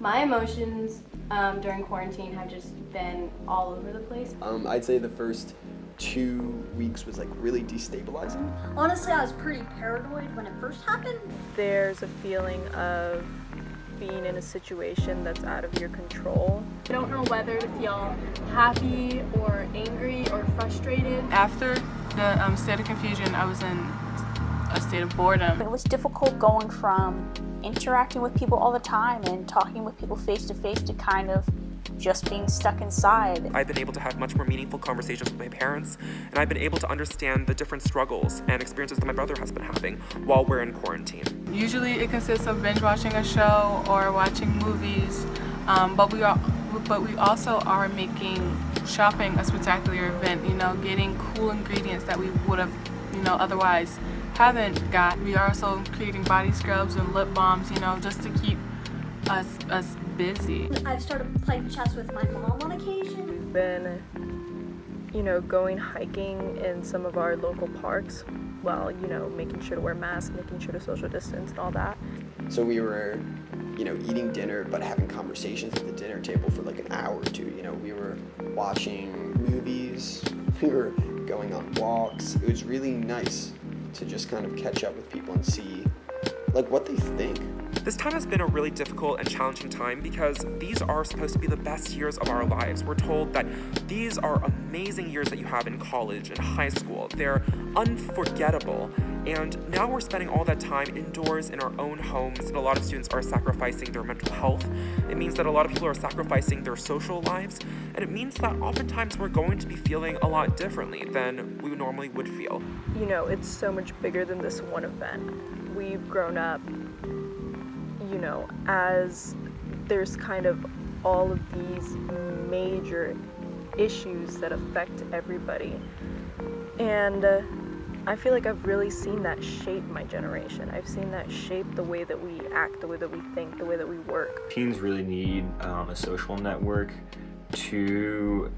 My emotions during quarantine have just been all over the place. I'd say the first 2 weeks was like really destabilizing. Honestly, I was pretty paranoid when it first happened. There's a feeling of being in a situation that's out of your control. I don't know whether to feel happy or angry or frustrated. After the state of confusion, I was in a state of boredom. It was difficult going from interacting with people all the time and talking with people face to face to kind of just being stuck inside. I've been able to have much more meaningful conversations with my parents, and I've been able to understand the different struggles and experiences that my brother has been having while we're in quarantine. Usually it consists of binge watching a show or watching movies, but we also are making shopping a spectacular event, getting cool ingredients that we would have, otherwise haven't got. We are also creating body scrubs and lip balms, just to keep us busy. I've started playing chess with my mom on occasion. We've been, going hiking in some of our local parks while, making sure to wear masks, making sure to social distance and all that. So we were, eating dinner but having conversations at the dinner table for like an hour or two. We were watching movies, we were going on walks. It was really nice to just kind of catch up with people and see like what they think. This time has been a really difficult and challenging time because these are supposed to be the best years of our lives. We're told that these are amazing years that you have in college and high school. They're unforgettable. And now we're spending all that time indoors in our own homes, and a lot of students are sacrificing their mental health. It means that a lot of people are sacrificing their social lives, and it means that oftentimes we're going to be feeling a lot differently than we normally would feel. It's so much bigger than this one event. We've grown up, as there's kind of all of these major issues that affect everybody. And I feel like I've really seen that shape my generation. I've seen that shape the way that we act, the way that we think, the way that we work. Teens really need a social network to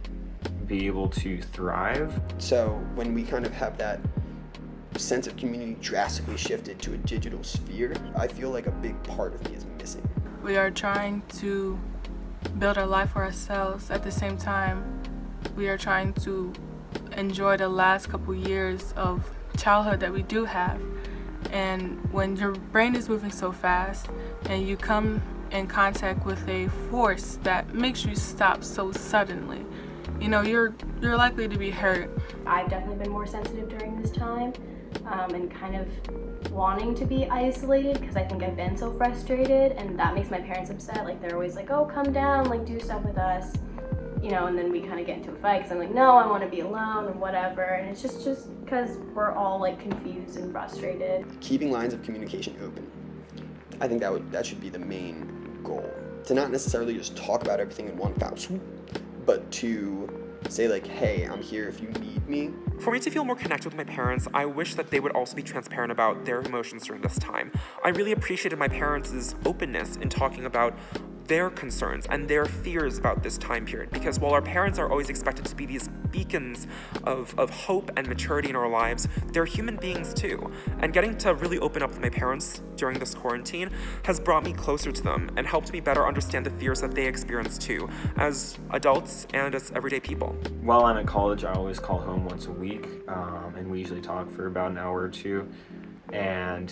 be able to thrive. So when we kind of have that sense of community drastically shifted to a digital sphere, I feel like a big part of me is missing. We are trying to build our life for ourselves. At the same time, we are trying to enjoy the last couple years of childhood that we do have. And when your brain is moving so fast and you come in contact with a force that makes you stop so suddenly, you're likely to be hurt. I've definitely been more sensitive during this time and kind of wanting to be isolated because I think I've been so frustrated, and that makes my parents upset. Like, they're always like, oh, come down, like, do stuff with us. And then we kind of get into a fight because I'm like, no, I want to be alone or whatever. And it's just because we're all like confused and frustrated. Keeping lines of communication open. I think that should be the main goal. To not necessarily just talk about everything in one foul swoop, but to say like, hey, I'm here if you need me. For me to feel more connected with my parents, I wish that they would also be transparent about their emotions during this time. I really appreciated my parents' openness in talking about their concerns and their fears about this time period, because while our parents are always expected to be these beacons of hope and maturity in our lives, they're human beings too. And getting to really open up with my parents during this quarantine has brought me closer to them and helped me better understand the fears that they experience too, as adults and as everyday people. While I'm at college, I always call home once a week, and we usually talk for about an hour or two. And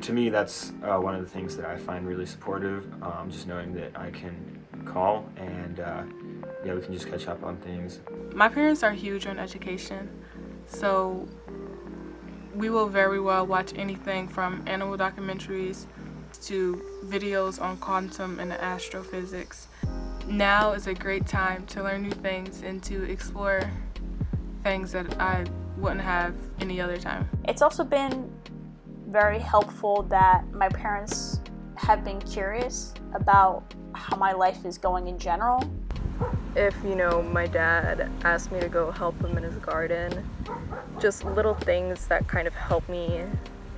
to me, that's one of the things that I find really supportive, just knowing that I can call and we can just catch up on things. My parents are huge on education, so we will very well watch anything from animal documentaries to videos on quantum and astrophysics. Now is a great time to learn new things and to explore things that I wouldn't have any other time. It's also been very helpful that my parents have been curious about how my life is going in general. If, my dad asked me to go help him in his garden, just little things that kind of help me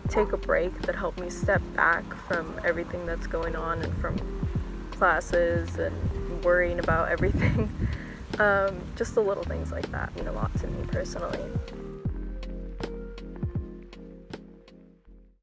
take a break, that help me step back from everything that's going on and from classes and worrying about everything. Just the little things like that mean a lot to me personally.